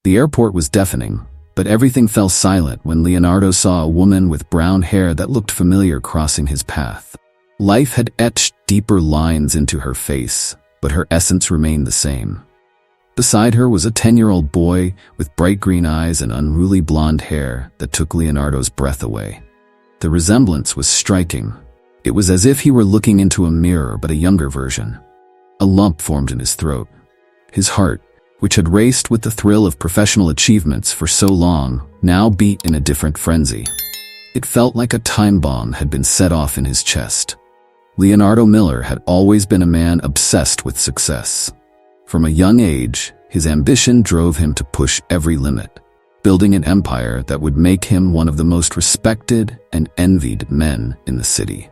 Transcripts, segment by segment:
The airport was deafening, but everything fell silent when Leonardo saw a woman with brown hair that looked familiar crossing his path. Life had etched deeper lines into her face, but her essence remained the same. Beside her was a 10-year-old boy with bright green eyes and unruly blonde hair that took Leonardo's breath away. The resemblance was striking. It was as if he were looking into a mirror, but a younger version. A lump formed in his throat. His heart, which had raced with the thrill of professional achievements for so long, now beat in a different frenzy. It felt like a time bomb had been set off in his chest. Leonardo Miller had always been a man obsessed with success. From a young age, his ambition drove him to push every limit, building an empire that would make him one of the most respected and envied men in the city.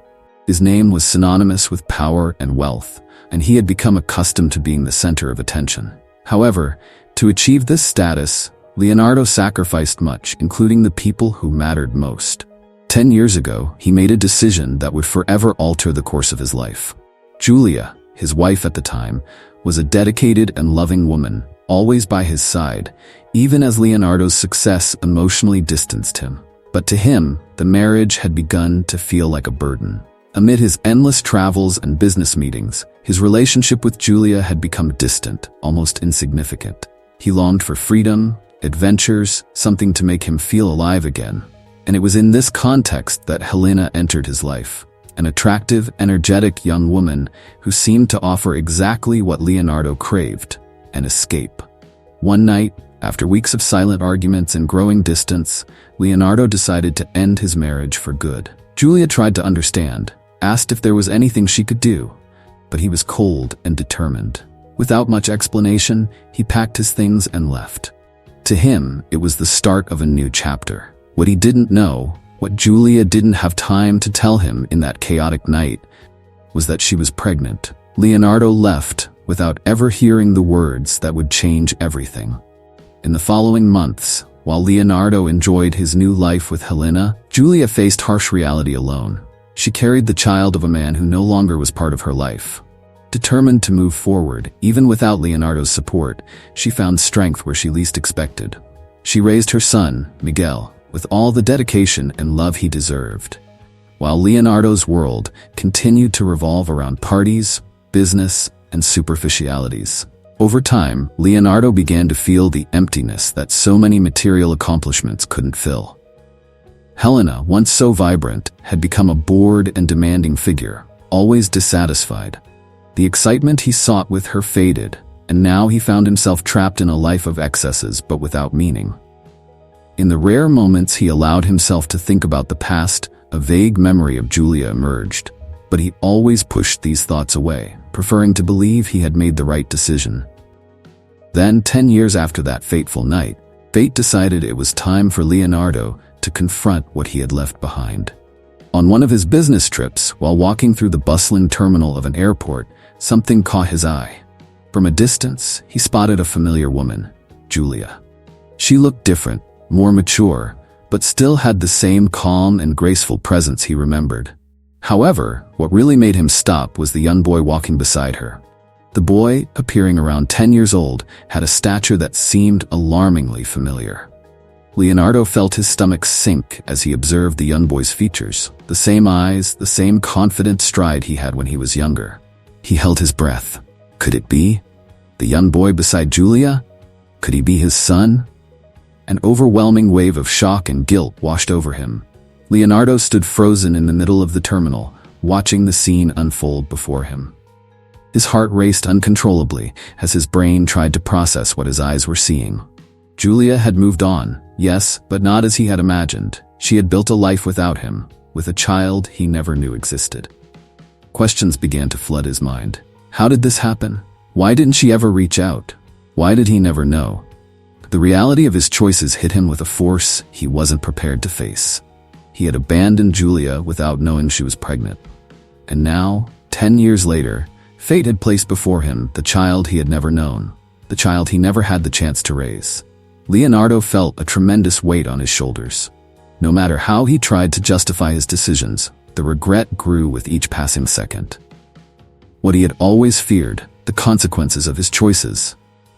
His name was synonymous with power and wealth, and he had become accustomed to being the center of attention. However, to achieve this status, Leonardo sacrificed much, including the people who mattered most. 10 years ago, he made a decision that would forever alter the course of his life. Julia, his wife at the time, was a dedicated and loving woman, always by his side, even as Leonardo's success emotionally distanced him. But to him, the marriage had begun to feel like a burden. Amid his endless travels and business meetings, his relationship with Julia had become distant, almost insignificant. He longed for freedom, adventures, something to make him feel alive again. And it was in this context that Helena entered his life, an attractive, energetic young woman who seemed to offer exactly what Leonardo craved, an escape. One night, after weeks of silent arguments and growing distance, Leonardo decided to end his marriage for good. Julia tried to understand, asked if there was anything she could do, but he was cold and determined. Without much explanation, he packed his things and left. To him, it was the start of a new chapter. What he didn't know, what Julia didn't have time to tell him in that chaotic night, was that she was pregnant. Leonardo left without ever hearing the words that would change everything. In the following months, while Leonardo enjoyed his new life with Helena, Julia faced harsh reality alone. She carried the child of a man who no longer was part of her life. Determined to move forward, even without Leonardo's support, she found strength where she least expected. She raised her son, Miguel, with all the dedication and love he deserved, while Leonardo's world continued to revolve around parties, business, and superficialities. Over time, Leonardo began to feel the emptiness that so many material accomplishments couldn't fill. Helena, once so vibrant, had become a bored and demanding figure, always dissatisfied. The excitement he sought with her faded, and now he found himself trapped in a life of excesses but without meaning. In the rare moments he allowed himself to think about the past, a vague memory of Julia emerged, but he always pushed these thoughts away, preferring to believe he had made the right decision. Then, 10 years after that fateful night, fate decided it was time for Leonardo to confront what he had left behind. On one of his business trips, while walking through the bustling terminal of an airport, something caught his eye. From a distance, he spotted a familiar woman, Julia. She looked different, more mature, but still had the same calm and graceful presence he remembered. However, what really made him stop was the young boy walking beside her. The boy, appearing around 10 years old, had a stature that seemed alarmingly familiar. Leonardo felt his stomach sink as he observed the young boy's features, the same eyes, the same confident stride he had when he was younger. He held his breath. Could it be? The young boy beside Julia? Could he be his son? An overwhelming wave of shock and guilt washed over him. Leonardo stood frozen in the middle of the terminal, watching the scene unfold before him. His heart raced uncontrollably as his brain tried to process what his eyes were seeing. Julia had moved on, yes, but not as he had imagined. She had built a life without him, with a child he never knew existed. Questions began to flood his mind. How did this happen? Why didn't she ever reach out? Why did he never know? The reality of his choices hit him with a force he wasn't prepared to face. He had abandoned Julia without knowing she was pregnant. And now, 10 years later, fate had placed before him the child he had never known, the child he never had the chance to raise. Leonardo felt a tremendous weight on his shoulders. No matter how he tried to justify his decisions, the regret grew with each passing second. What he had always feared, the consequences of his choices,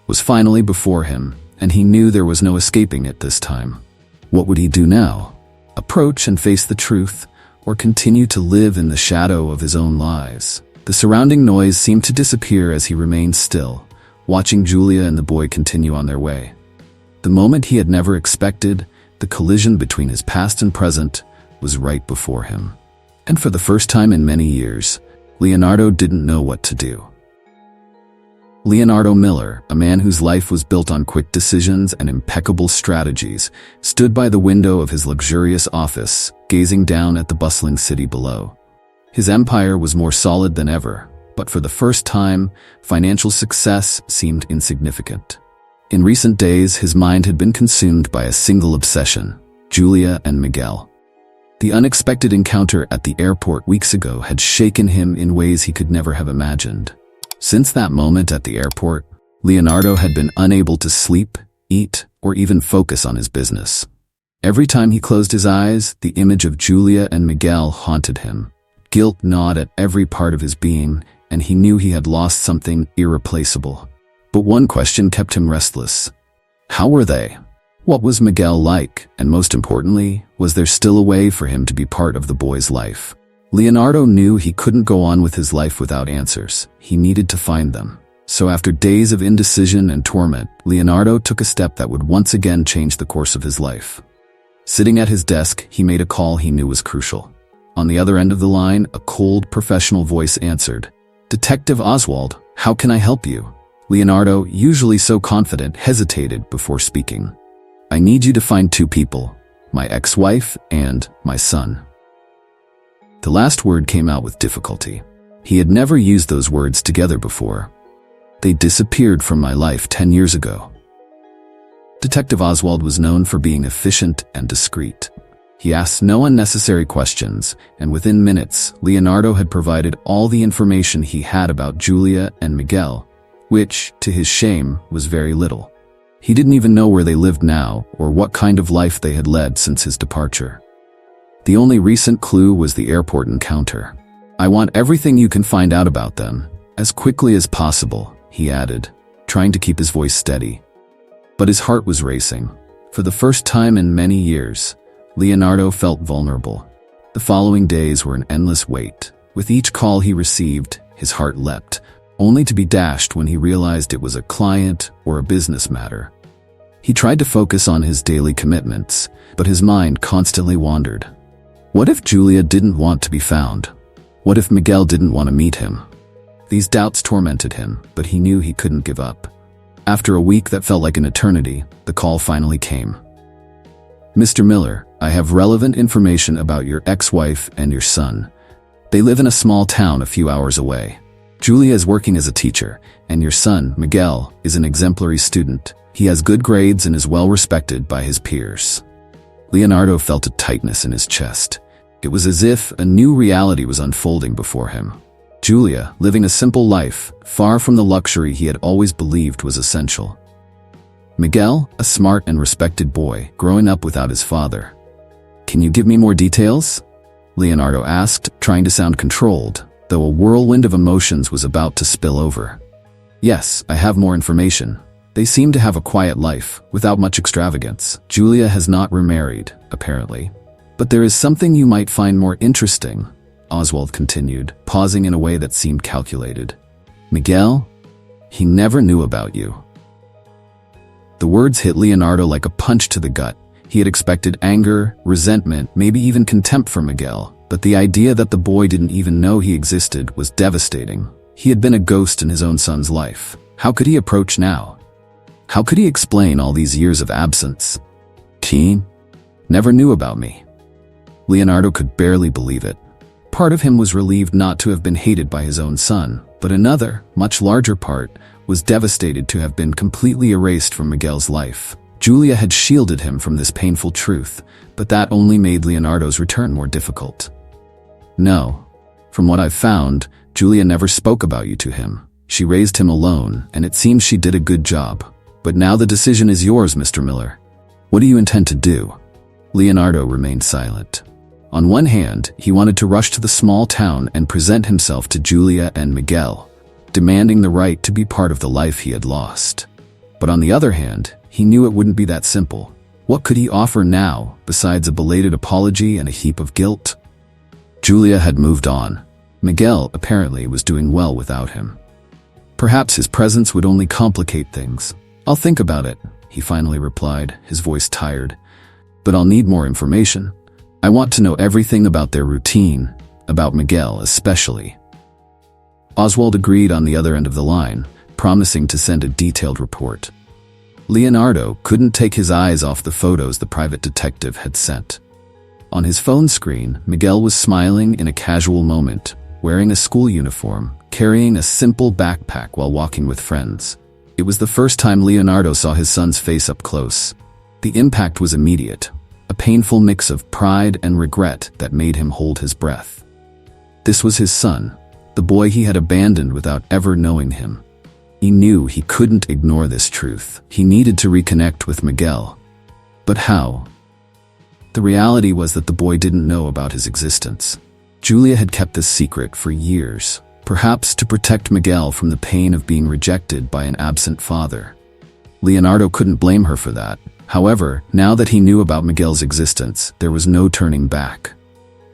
was finally before him, and he knew there was no escaping it this time. What would he do now? Approach and face the truth, or continue to live in the shadow of his own lies? The surrounding noise seemed to disappear as he remained still, watching Julia and the boy continue on their way. The moment he had never expected, the collision between his past and present, was right before him. And for the first time in many years, Leonardo didn't know what to do. Leonardo Miller, a man whose life was built on quick decisions and impeccable strategies, stood by the window of his luxurious office, gazing down at the bustling city below. His empire was more solid than ever, but for the first time, financial success seemed insignificant. In recent days, his mind had been consumed by a single obsession: Julia and Miguel. The unexpected encounter at the airport weeks ago had shaken him in ways he could never have imagined. Since that moment at the airport, Leonardo had been unable to sleep, eat, or even focus on his business. Every time he closed his eyes, the image of Julia and Miguel haunted him. Guilt gnawed at every part of his being, and he knew he had lost something irreplaceable. But one question kept him restless. How were they? What was Miguel like? And most importantly, was there still a way for him to be part of the boy's life? Leonardo knew he couldn't go on with his life without answers. He needed to find them. So after days of indecision and torment, Leonardo took a step that would once again change the course of his life. Sitting at his desk, he made a call he knew was crucial. On the other end of the line, a cold, professional voice answered. "Detective Oswald, how can I help you?" Leonardo, usually so confident, hesitated before speaking. "I need you to find two people, my ex-wife and my son." The last word came out with difficulty. He had never used those words together before. "They disappeared from my life 10 years ago." Detective Oswald was known for being efficient and discreet. He asked no unnecessary questions, and within minutes, Leonardo had provided all the information he had about Julia and Miguel, which, to his shame, was very little. He didn't even know where they lived now or what kind of life they had led since his departure. The only recent clue was the airport encounter. "I want everything you can find out about them, as quickly as possible," he added, trying to keep his voice steady. But his heart was racing. For the first time in many years, Leonardo felt vulnerable. The following days were an endless wait. With each call he received, his heart leapt, only to be dashed when he realized it was a client or a business matter. He tried to focus on his daily commitments, but his mind constantly wandered. What if Julia didn't want to be found? What if Miguel didn't want to meet him? These doubts tormented him, but he knew he couldn't give up. After a week that felt like an eternity, the call finally came. "Mr. Miller, I have relevant information about your ex-wife and your son. They live in a small town a few hours away. Julia is working as a teacher, and your son, Miguel, is an exemplary student. He has good grades and is well respected by his peers." Leonardo felt a tightness in his chest. It was as if a new reality was unfolding before him. Julia, living a simple life, far from the luxury he had always believed was essential. Miguel, a smart and respected boy, growing up without his father. "Can you give me more details?" Leonardo asked, trying to sound controlled, though a whirlwind of emotions was about to spill over. "Yes, I have more information. They seem to have a quiet life, without much extravagance. Julia has not remarried, apparently. But there is something you might find more interesting," Oswald continued, pausing in a way that seemed calculated. "Miguel? He never knew about you." The words hit Leonardo like a punch to the gut. He had expected anger, resentment, maybe even contempt for Miguel, but the idea that the boy didn't even know he existed was devastating. He had been a ghost in his own son's life. How could he approach now? How could he explain all these years of absence? "He never knew about me." Leonardo could barely believe it. Part of him was relieved not to have been hated by his own son, but another, much larger part, was devastated to have been completely erased from Miguel's life. Julia had shielded him from this painful truth, but that only made Leonardo's return more difficult. "No. From what I've found, Julia never spoke about you to him. She raised him alone, and it seems she did a good job. But now the decision is yours, Mr. Miller. What do you intend to do?" Leonardo remained silent. On one hand, he wanted to rush to the small town and present himself to Julia and Miguel, demanding the right to be part of the life he had lost. But on the other hand, he knew it wouldn't be that simple. What could he offer now, besides a belated apology and a heap of guilt? Julia had moved on. Miguel, apparently, was doing well without him. Perhaps his presence would only complicate things. "I'll think about it," he finally replied, his voice tired. "But I'll need more information. I want to know everything about their routine, about Miguel especially." Oswald agreed on the other end of the line, promising to send a detailed report. Leonardo couldn't take his eyes off the photos the private detective had sent. On his phone screen, Miguel was smiling in a casual moment, wearing a school uniform, carrying a simple backpack while walking with friends. It was the first time Leonardo saw his son's face up close. The impact was immediate, a painful mix of pride and regret that made him hold his breath. This was his son, the boy he had abandoned without ever knowing him. He knew he couldn't ignore this truth. He needed to reconnect with Miguel. But how? The reality was that the boy didn't know about his existence. Julia had kept this secret for years, perhaps to protect Miguel from the pain of being rejected by an absent father. Leonardo couldn't blame her for that. However, now that he knew about Miguel's existence, there was no turning back.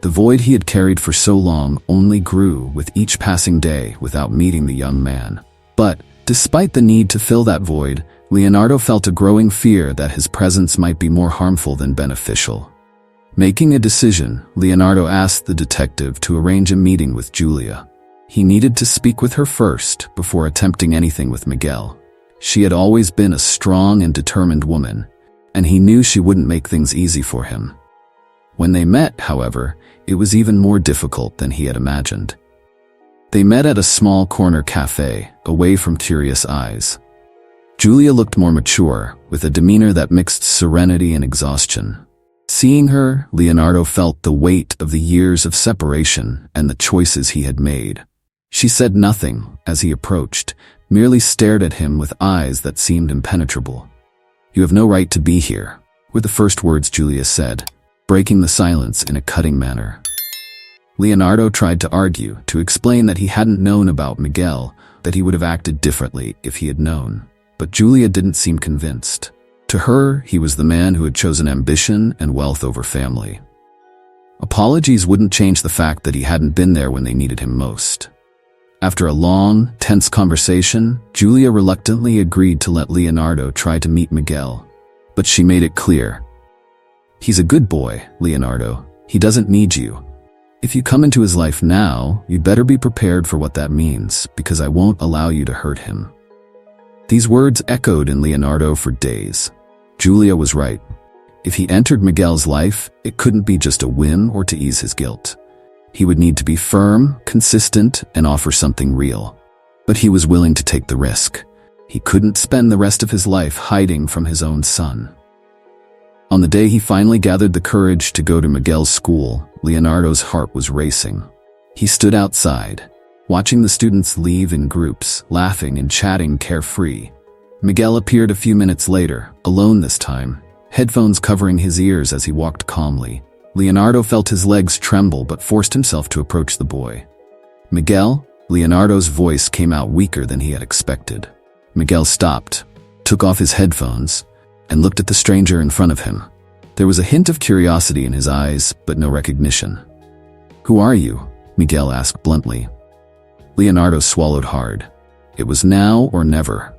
The void he had carried for so long only grew with each passing day without meeting the young man. But, despite the need to fill that void, Leonardo felt a growing fear that his presence might be more harmful than beneficial. Making a decision, Leonardo asked the detective to arrange a meeting with Julia. He needed to speak with her first before attempting anything with Miguel. She had always been a strong and determined woman, and he knew she wouldn't make things easy for him. When they met, however, it was even more difficult than he had imagined. They met at a small corner cafe, away from curious eyes. Julia looked more mature, with a demeanor that mixed serenity and exhaustion. Seeing her, Leonardo felt the weight of the years of separation and the choices he had made. She said nothing as he approached, merely stared at him with eyes that seemed impenetrable. "You have no right to be here," were the first words Julia said, breaking the silence in a cutting manner. Leonardo tried to argue, to explain that he hadn't known about Miguel, that he would have acted differently if he had known. But Julia didn't seem convinced. To her, he was the man who had chosen ambition and wealth over family. Apologies wouldn't change the fact that he hadn't been there when they needed him most. After a long, tense conversation, Julia reluctantly agreed to let Leonardo try to meet Miguel. But she made it clear. "He's a good boy, Leonardo. He doesn't need you. If you come into his life now, you'd better be prepared for what that means, because I won't allow you to hurt him." These words echoed in Leonardo for days. Julia was right. If he entered Miguel's life, it couldn't be just a whim or to ease his guilt. He would need to be firm, consistent, and offer something real. But he was willing to take the risk. He couldn't spend the rest of his life hiding from his own son. On the day he finally gathered the courage to go to Miguel's school, Leonardo's heart was racing. He stood outside, watching the students leave in groups, laughing and chatting carefree. Miguel appeared a few minutes later, alone this time, headphones covering his ears as he walked calmly. Leonardo felt his legs tremble but forced himself to approach the boy. "Miguel?" Leonardo's voice came out weaker than he had expected. Miguel stopped, took off his headphones, and looked at the stranger in front of him. There was a hint of curiosity in his eyes, but no recognition. "Who are you?" Miguel asked bluntly. Leonardo swallowed hard. It was now or never.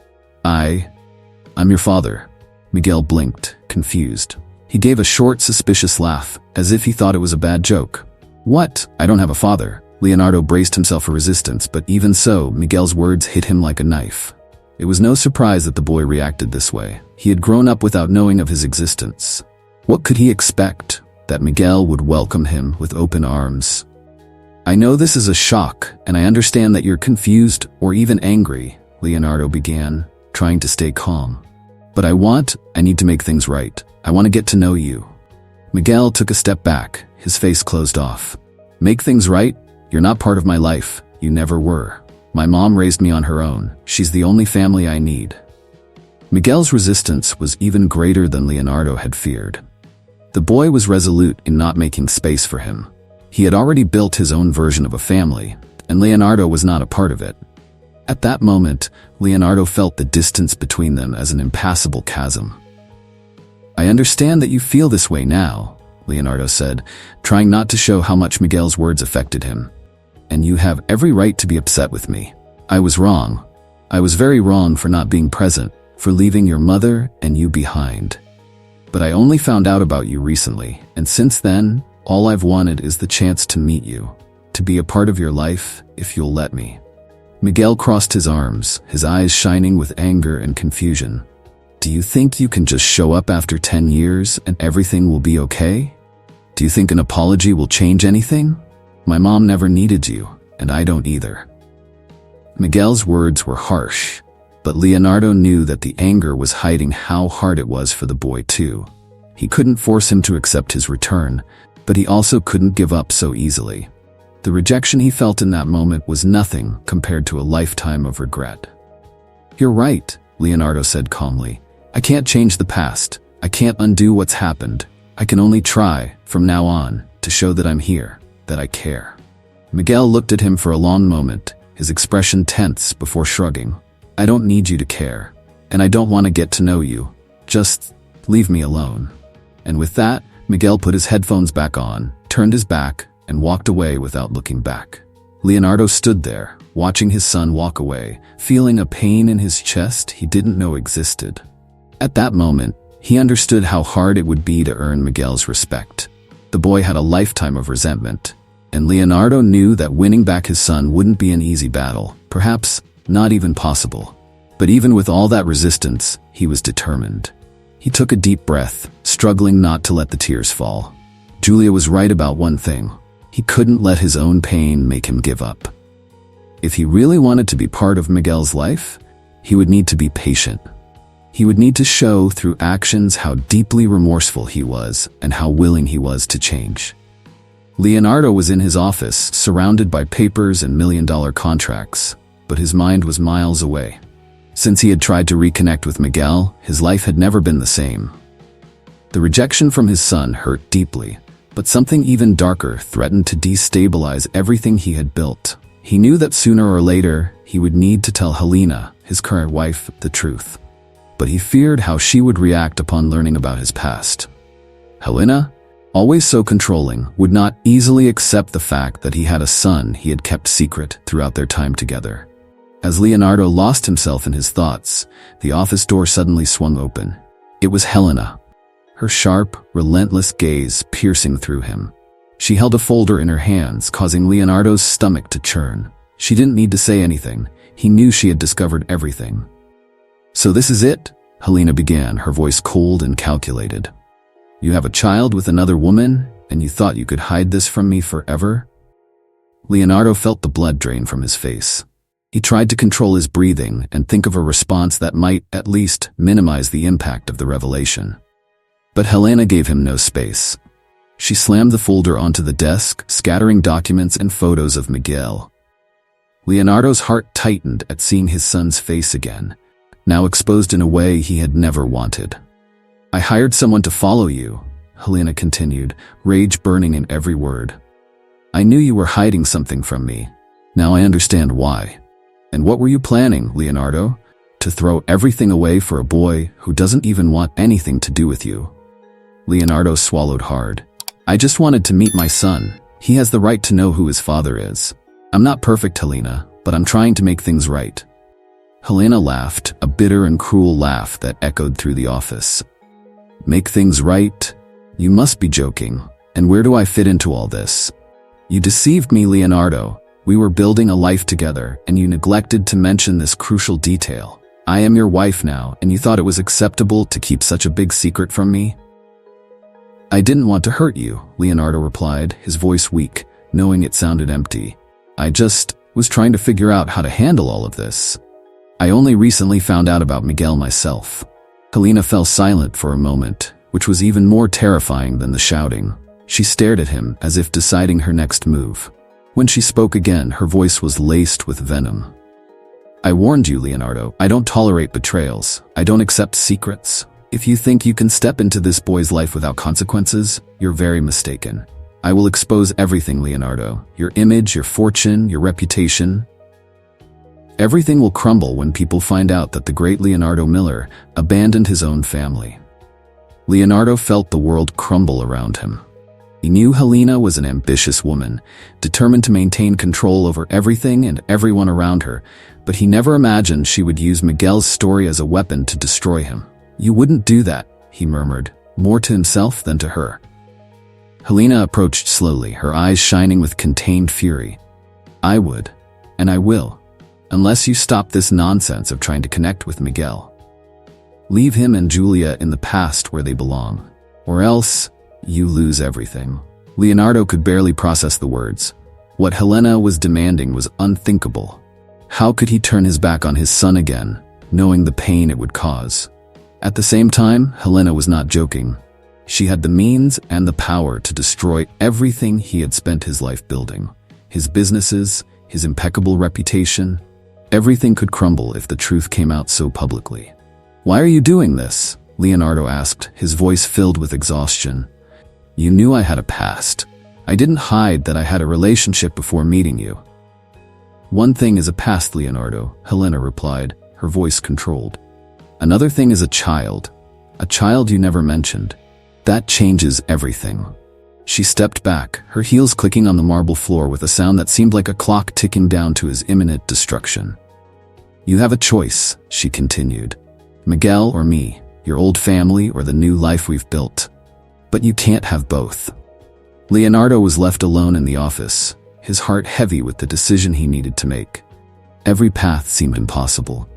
I'm your father." Miguel blinked, confused. He gave a short, suspicious laugh, as if he thought it was a bad joke. "What? I don't have a father." Leonardo braced himself for resistance, but even so, Miguel's words hit him like a knife. It was no surprise that the boy reacted this way. He had grown up without knowing of his existence. What could he expect? That Miguel would welcome him with open arms? "I know this is a shock, and I understand that you're confused or even angry," Leonardo began, trying to stay calm. "But I need to make things right. I want to get to know you." Miguel took a step back, his face closed off. "Make things right? You're not part of my life. You never were. My mom raised me on her own. She's the only family I need." Miguel's resistance was even greater than Leonardo had feared. The boy was resolute in not making space for him. He had already built his own version of a family, and Leonardo was not a part of it. At that moment, Leonardo felt the distance between them as an impassable chasm. "I understand that you feel this way now," Leonardo said, trying not to show how much Miguel's words affected him. "And you have every right to be upset with me. I was wrong. I was very wrong for not being present, for leaving your mother and you behind. But I only found out about you recently, and since then, all I've wanted is the chance to meet you, to be a part of your life, if you'll let me." Miguel crossed his arms, his eyes shining with anger and confusion. "Do you think you can just show up after 10 years and everything will be okay? Do you think an apology will change anything? My mom never needed you, and I don't either." Miguel's words were harsh, but Leonardo knew that the anger was hiding how hard it was for the boy too. He couldn't force him to accept his return, but he also couldn't give up so easily. The rejection he felt in that moment was nothing compared to a lifetime of regret. "You're right," Leonardo said calmly. "I can't change the past. I can't undo what's happened. I can only try, from now on, to show that I'm here, that I care." Miguel looked at him for a long moment, his expression tense before shrugging. "I don't need you to care, and I don't want to get to know you. Just leave me alone." And with that, Miguel put his headphones back on, turned his back, and walked away without looking back. Leonardo stood there, watching his son walk away, feeling a pain in his chest he didn't know existed. At that moment, he understood how hard it would be to earn Miguel's respect. The boy had a lifetime of resentment, and Leonardo knew that winning back his son wouldn't be an easy battle, perhaps not even possible. But even with all that resistance, he was determined. He took a deep breath, struggling not to let the tears fall. Julia was right about one thing. He couldn't let his own pain make him give up. If he really wanted to be part of Miguel's life, he would need to be patient. He would need to show through actions how deeply remorseful he was and how willing he was to change. Leonardo was in his office, surrounded by papers and million-dollar contracts, but his mind was miles away. Since he had tried to reconnect with Miguel, his life had never been the same. The rejection from his son hurt deeply, but something even darker threatened to destabilize everything he had built. He knew that sooner or later, he would need to tell Helena, his current wife, the truth. But he feared how she would react upon learning about his past. Helena, always so controlling, would not easily accept the fact that he had a son he had kept secret throughout their time together. As Leonardo lost himself in his thoughts, the office door suddenly swung open. It was Helena, her sharp, relentless gaze piercing through him. She held a folder in her hands, causing Leonardo's stomach to churn. She didn't need to say anything. He knew she had discovered everything. "So this is it?" Helena began, her voice cold and calculated. "You have a child with another woman, and you thought you could hide this from me forever?" Leonardo felt the blood drain from his face. He tried to control his breathing and think of a response that might, at least, minimize the impact of the revelation. But Helena gave him no space. She slammed the folder onto the desk, scattering documents and photos of Miguel. Leonardo's heart tightened at seeing his son's face again, now exposed in a way he had never wanted. "I hired someone to follow you," Helena continued, rage burning in every word. "I knew you were hiding something from me. Now I understand why. And what were you planning, Leonardo? To throw everything away for a boy who doesn't even want anything to do with you?" Leonardo swallowed hard. "I just wanted to meet my son. He has the right to know who his father is. I'm not perfect, Helena, but I'm trying to make things right." Helena laughed, a bitter and cruel laugh that echoed through the office. "Make things right? You must be joking. And where do I fit into all this? You deceived me, Leonardo. We were building a life together, and you neglected to mention this crucial detail. I am your wife now, and you thought it was acceptable to keep such a big secret from me?" "I didn't want to hurt you," Leonardo replied, his voice weak, knowing it sounded empty. "I just was trying to figure out how to handle all of this. I only recently found out about Miguel myself." Helena fell silent for a moment, which was even more terrifying than the shouting. She stared at him as if deciding her next move. When she spoke again, her voice was laced with venom. "I warned you, Leonardo. I don't tolerate betrayals. I don't accept secrets. If you think you can step into this boy's life without consequences, you're very mistaken. I will expose everything, Leonardo. Your image, your fortune, your reputation. Everything will crumble when people find out that the great Leonardo Miller abandoned his own family. Leonardo felt the world crumble around him. He knew Helena was an ambitious woman, determined to maintain control over everything and everyone around her, but he never imagined she would use Miguel's story as a weapon to destroy him. "You wouldn't do that," he murmured, more to himself than to her. Helena approached slowly, her eyes shining with contained fury. "I would, and I will, unless you stop this nonsense of trying to connect with Miguel. Leave him and Julia in the past where they belong, or else you lose everything." Leonardo could barely process the words. What Helena was demanding was unthinkable. How could he turn his back on his son again, knowing the pain it would cause? At the same time, Helena was not joking. She had the means and the power to destroy everything he had spent his life building. His businesses, his impeccable reputation. Everything could crumble if the truth came out so publicly. "Why are you doing this?" Leonardo asked, his voice filled with exhaustion. "You knew I had a past. I didn't hide that I had a relationship before meeting you." "One thing is a past, Leonardo," Helena replied, her voice controlled. "Another thing is a child you never mentioned. That changes everything." She stepped back, her heels clicking on the marble floor with a sound that seemed like a clock ticking down to his imminent destruction. "You have a choice," she continued. "Miguel or me, your old family or the new life we've built. But you can't have both." Leonardo was left alone in the office, his heart heavy with the decision he needed to make. Every path seemed impossible.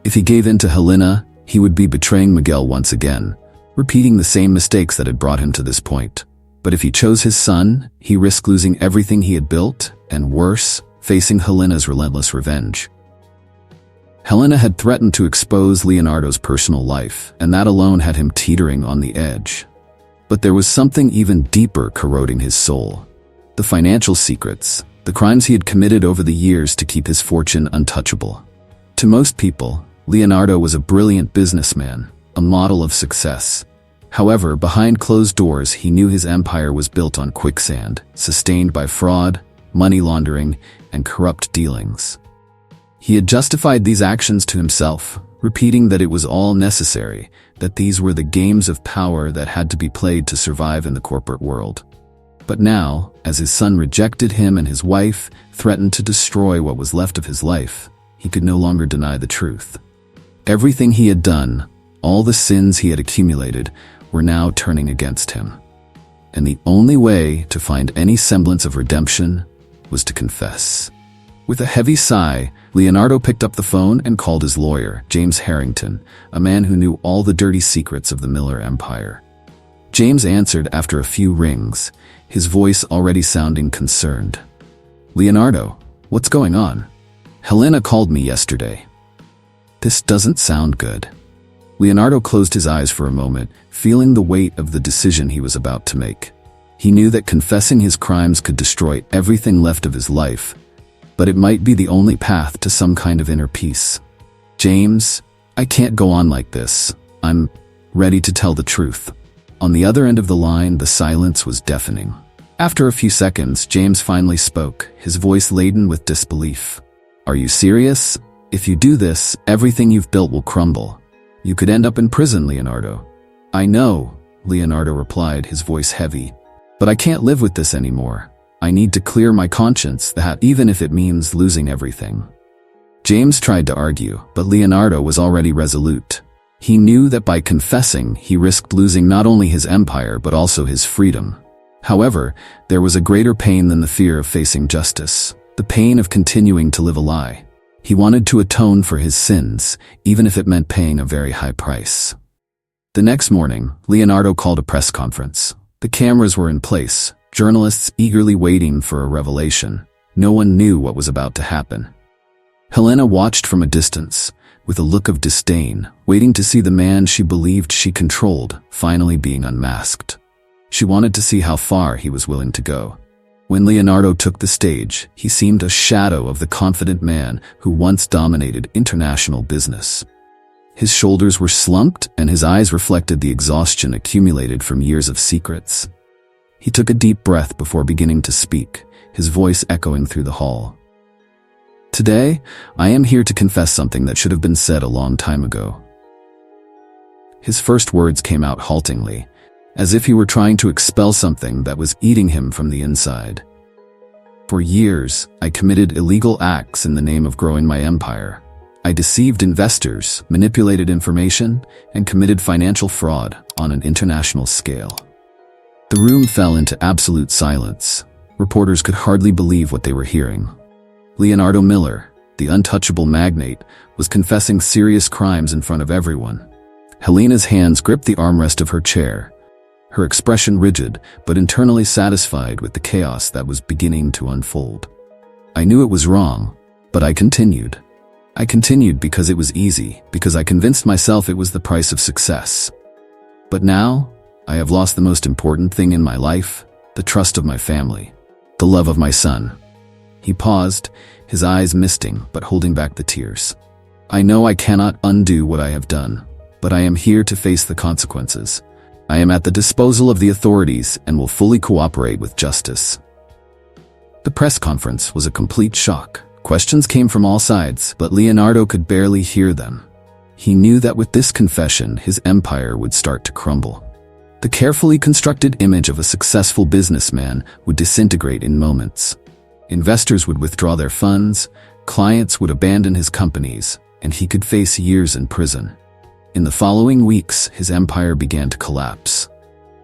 If he gave in to Helena, he would be betraying Miguel once again, repeating the same mistakes that had brought him to this point. But if he chose his son, he risked losing everything he had built, and worse, facing Helena's relentless revenge. Helena had threatened to expose Leonardo's personal life, and that alone had him teetering on the edge. But there was something even deeper corroding his soul. The financial secrets, the crimes he had committed over the years to keep his fortune untouchable. To most people, Leonardo was a brilliant businessman, a model of success. However, behind closed doors, he knew his empire was built on quicksand, sustained by fraud, money laundering, and corrupt dealings. He had justified these actions to himself, repeating that it was all necessary, that these were the games of power that had to be played to survive in the corporate world. But now, as his son rejected him and his wife threatened to destroy what was left of his life, he could no longer deny the truth. Everything he had done, all the sins he had accumulated, were now turning against him. And the only way to find any semblance of redemption was to confess. With a heavy sigh, Leonardo picked up the phone and called his lawyer, James Harrington, a man who knew all the dirty secrets of the Miller Empire. James answered after a few rings, his voice already sounding concerned. "Leonardo, what's going on? Helena called me yesterday." "This doesn't sound good." Leonardo closed his eyes for a moment, feeling the weight of the decision he was about to make. He knew that confessing his crimes could destroy everything left of his life, but it might be the only path to some kind of inner peace. "James, I can't go on like this. I'm ready to tell the truth." On the other end of the line, the silence was deafening. After a few seconds, James finally spoke, his voice laden with disbelief. "Are you serious? If you do this, everything you've built will crumble. You could end up in prison, Leonardo." "I know," Leonardo replied, his voice heavy. "But I can't live with this anymore. I need to clear my conscience, that even if it means losing everything." James tried to argue, but Leonardo was already resolute. He knew that by confessing, he risked losing not only his empire but also his freedom. However, there was a greater pain than the fear of facing justice, the pain of continuing to live a lie. He wanted to atone for his sins, even if it meant paying a very high price. The next morning, Leonardo called a press conference. The cameras were in place, journalists eagerly waiting for a revelation. No one knew what was about to happen. Helena watched from a distance, with a look of disdain, waiting to see the man she believed she controlled finally being unmasked. She wanted to see how far he was willing to go. When Leonardo took the stage, he seemed a shadow of the confident man who once dominated international business. His shoulders were slumped and his eyes reflected the exhaustion accumulated from years of secrets. He took a deep breath before beginning to speak, his voice echoing through the hall. Today, I am here to confess something that should have been said a long time ago." His first words came out haltingly, as if he were trying to expel something that was eating him from the inside. "For years, I committed illegal acts in the name of growing my empire. I deceived investors, manipulated information, and committed financial fraud on an international scale." The room fell into absolute silence. Reporters could hardly believe what they were hearing. Leonardo Miller, the untouchable magnate, was confessing serious crimes in front of everyone. Helena's hands gripped the armrest of her chair, her expression rigid but internally satisfied with the chaos that was beginning to unfold. I knew it was wrong, but I continued. I continued because it was easy, because I convinced myself it was the price of success. But now, I have lost the most important thing in my life, the trust of my family, the love of my son. He paused, his eyes misting but holding back the tears. "I know I cannot undo what I have done, but I am here to face the consequences. I am at the disposal of the authorities and will fully cooperate with justice." The press conference was a complete shock. Questions came from all sides, but Leonardo could barely hear them. He knew that with this confession, his empire would start to crumble. The carefully constructed image of a successful businessman would disintegrate in moments. Investors would withdraw their funds, clients would abandon his companies, and he could face years in prison. In the following weeks, his empire began to collapse.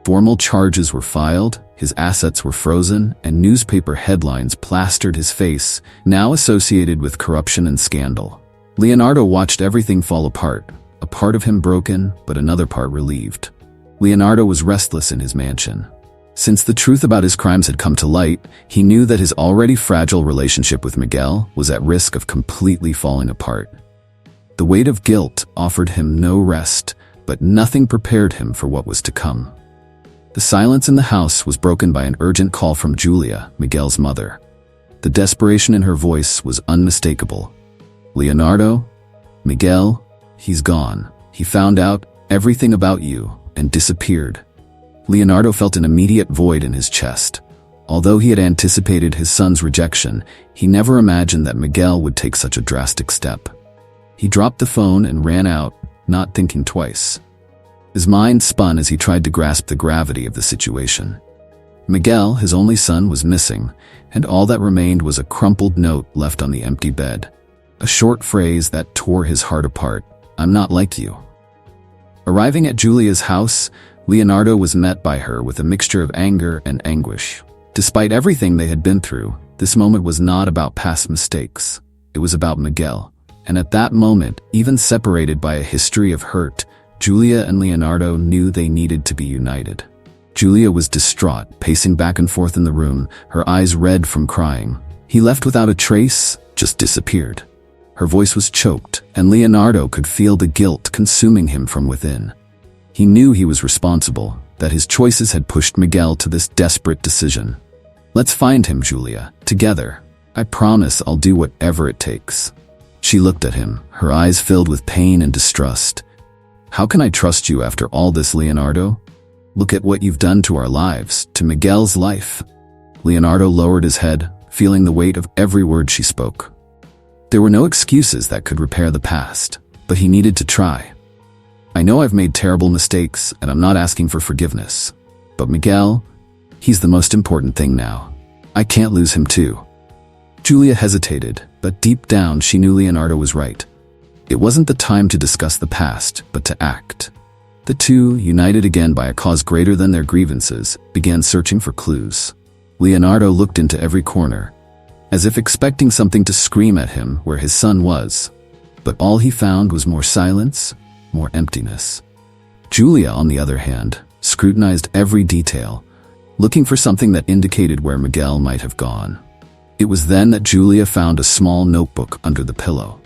Formal charges were filed, his assets were frozen, and newspaper headlines plastered his face, now associated with corruption and scandal. Leonardo watched everything fall apart, a part of him broken, but another part relieved. Leonardo was restless in his mansion. Since the truth about his crimes had come to light, he knew that his already fragile relationship with Miguel was at risk of completely falling apart. The weight of guilt offered him no rest, but nothing prepared him for what was to come. The silence in the house was broken by an urgent call from Julia, Miguel's mother. The desperation in her voice was unmistakable. "Leonardo? Miguel? He's gone. He found out everything about you and disappeared." Leonardo felt an immediate void in his chest. Although he had anticipated his son's rejection, he never imagined that Miguel would take such a drastic step. He dropped the phone and ran out, not thinking twice. His mind spun as he tried to grasp the gravity of the situation. Miguel, his only son, was missing, and all that remained was a crumpled note left on the empty bed. A short phrase that tore his heart apart: "I'm not like you." Arriving at Julia's house, Leonardo was met by her with a mixture of anger and anguish. Despite everything they had been through, this moment was not about past mistakes. It was about Miguel. And at that moment, even separated by a history of hurt, Julia and Leonardo knew they needed to be united. Julia was distraught, pacing back and forth in the room, her eyes red from crying. "He left without a trace, just disappeared." Her voice was choked, and Leonardo could feel the guilt consuming him from within. He knew he was responsible, that his choices had pushed Miguel to this desperate decision. "Let's find him, Julia, together. I promise I'll do whatever it takes." She looked at him, her eyes filled with pain and distrust. "How can I trust you after all this, Leonardo? Look at what you've done to our lives, to Miguel's life." Leonardo lowered his head, feeling the weight of every word she spoke. There were no excuses that could repair the past, but he needed to try. "I know I've made terrible mistakes, and I'm not asking for forgiveness. But Miguel, he's the most important thing now. I can't lose him too." Julia hesitated, but deep down she knew Leonardo was right. It wasn't the time to discuss the past, but to act. The two, united again by a cause greater than their grievances, began searching for clues. Leonardo looked into every corner, as if expecting something to scream at him where his son was. But all he found was more silence, more emptiness. Julia, on the other hand, scrutinized every detail, looking for something that indicated where Miguel might have gone. It was then that Julia found a small notebook under the pillow.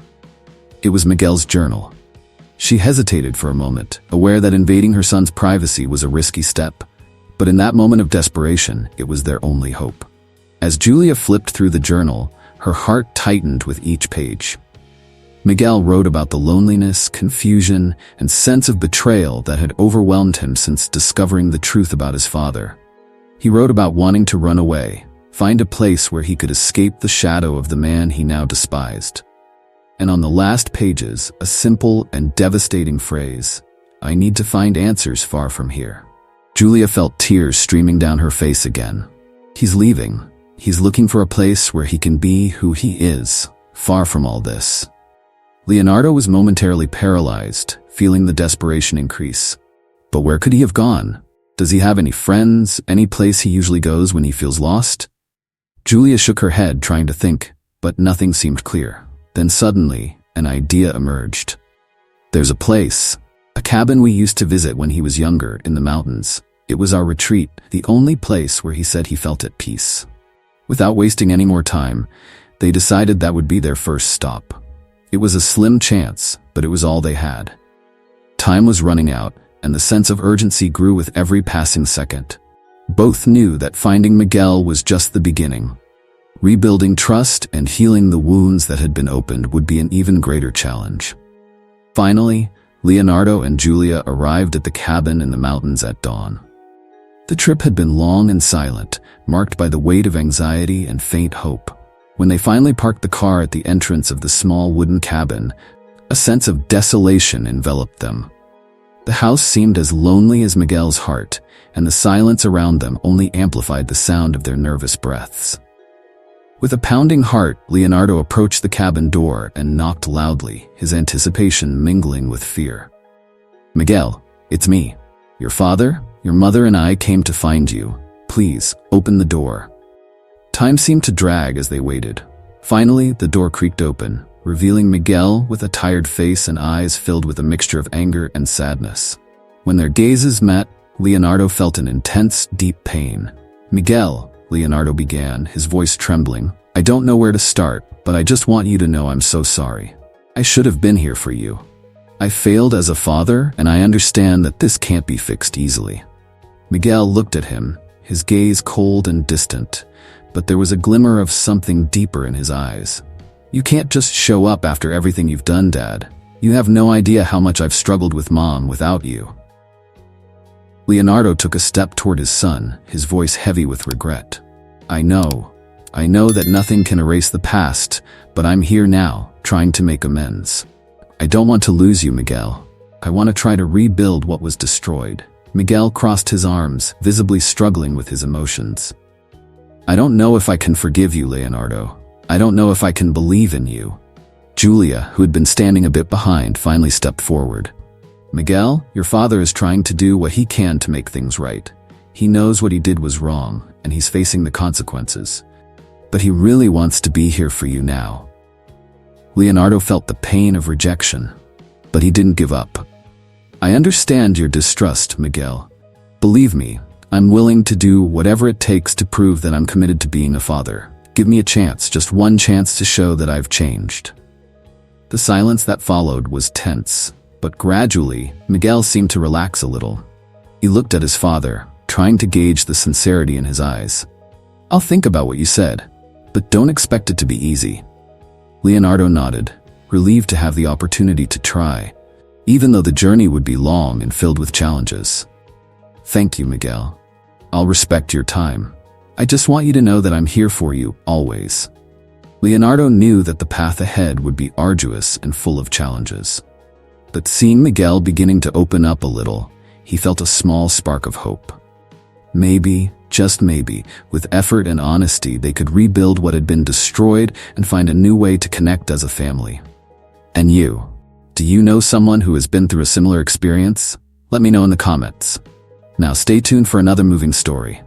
It was Miguel's journal. She hesitated for a moment, aware that invading her son's privacy was a risky step. But in that moment of desperation, it was their only hope. As Julia flipped through the journal, her heart tightened with each page. Miguel wrote about the loneliness, confusion, and sense of betrayal that had overwhelmed him since discovering the truth about his father. He wrote about wanting to run away, find a place where he could escape the shadow of the man he now despised. And on the last pages, a simple and devastating phrase, "I need to find answers far from here." Julia felt tears streaming down her face again. He's leaving. He's looking for a place where he can be who he is, far from all this. Leonardo was momentarily paralyzed, feeling the desperation increase. But where could he have gone? Does he have any friends, any place he usually goes when he feels lost? Julia shook her head, trying to think, but nothing seemed clear. Then suddenly, an idea emerged. There's a place, a cabin we used to visit when he was younger in the mountains. It was our retreat, the only place where he said he felt at peace. Without wasting any more time, they decided that would be their first stop. It was a slim chance, but it was all they had. Time was running out, and the sense of urgency grew with every passing second. Both knew that finding Miguel was just the beginning. Rebuilding trust and healing the wounds that had been opened would be an even greater challenge. Finally, Leonardo and Julia arrived at the cabin in the mountains at dawn. The trip had been long and silent, marked by the weight of anxiety and faint hope. When they finally parked the car at the entrance of the small wooden cabin, a sense of desolation enveloped them. The house seemed as lonely as Miguel's heart, and the silence around them only amplified the sound of their nervous breaths. With a pounding heart, Leonardo approached the cabin door and knocked loudly, his anticipation mingling with fear. "Miguel, it's me. Your father, your mother and I came to find you. Please, open the door." Time seemed to drag as they waited. Finally, the door creaked open, revealing Miguel with a tired face and eyes filled with a mixture of anger and sadness. When their gazes met, Leonardo felt an intense, deep pain. "Miguel," Leonardo began, his voice trembling, "I don't know where to start, but I just want you to know I'm so sorry. I should have been here for you. I failed as a father, and I understand that this can't be fixed easily." Miguel looked at him, his gaze cold and distant, but there was a glimmer of something deeper in his eyes. "You can't just show up after everything you've done, Dad. You have no idea how much I've struggled with Mom without you." Leonardo took a step toward his son, his voice heavy with regret. I know that nothing can erase the past, but I'm here now, trying to make amends. I don't want to lose you, Miguel. I want to try to rebuild what was destroyed." Miguel crossed his arms, visibly struggling with his emotions. "I don't know if I can forgive you, Leonardo. I don't know if I can believe in you." Julia, who had been standing a bit behind, finally stepped forward. "Miguel, your father is trying to do what he can to make things right. He knows what he did was wrong, and he's facing the consequences. But he really wants to be here for you now." Leonardo felt the pain of rejection, but he didn't give up. "I understand your distrust, Miguel. Believe me, I'm willing to do whatever it takes to prove that I'm committed to being a father. Give me a chance, just one chance to show that I've changed." The silence that followed was tense, but gradually, Miguel seemed to relax a little. He looked at his father, trying to gauge the sincerity in his eyes. "I'll think about what you said, but don't expect it to be easy." Leonardo nodded, relieved to have the opportunity to try, even though the journey would be long and filled with challenges. "Thank you, Miguel. I'll respect your time. I just want you to know that I'm here for you, always." Leonardo knew that the path ahead would be arduous and full of challenges. But seeing Miguel beginning to open up a little, he felt a small spark of hope. Maybe, just maybe, with effort and honesty, they could rebuild what had been destroyed and find a new way to connect as a family. And you? Do you know someone who has been through a similar experience? Let me know in the comments. Now stay tuned for another moving story.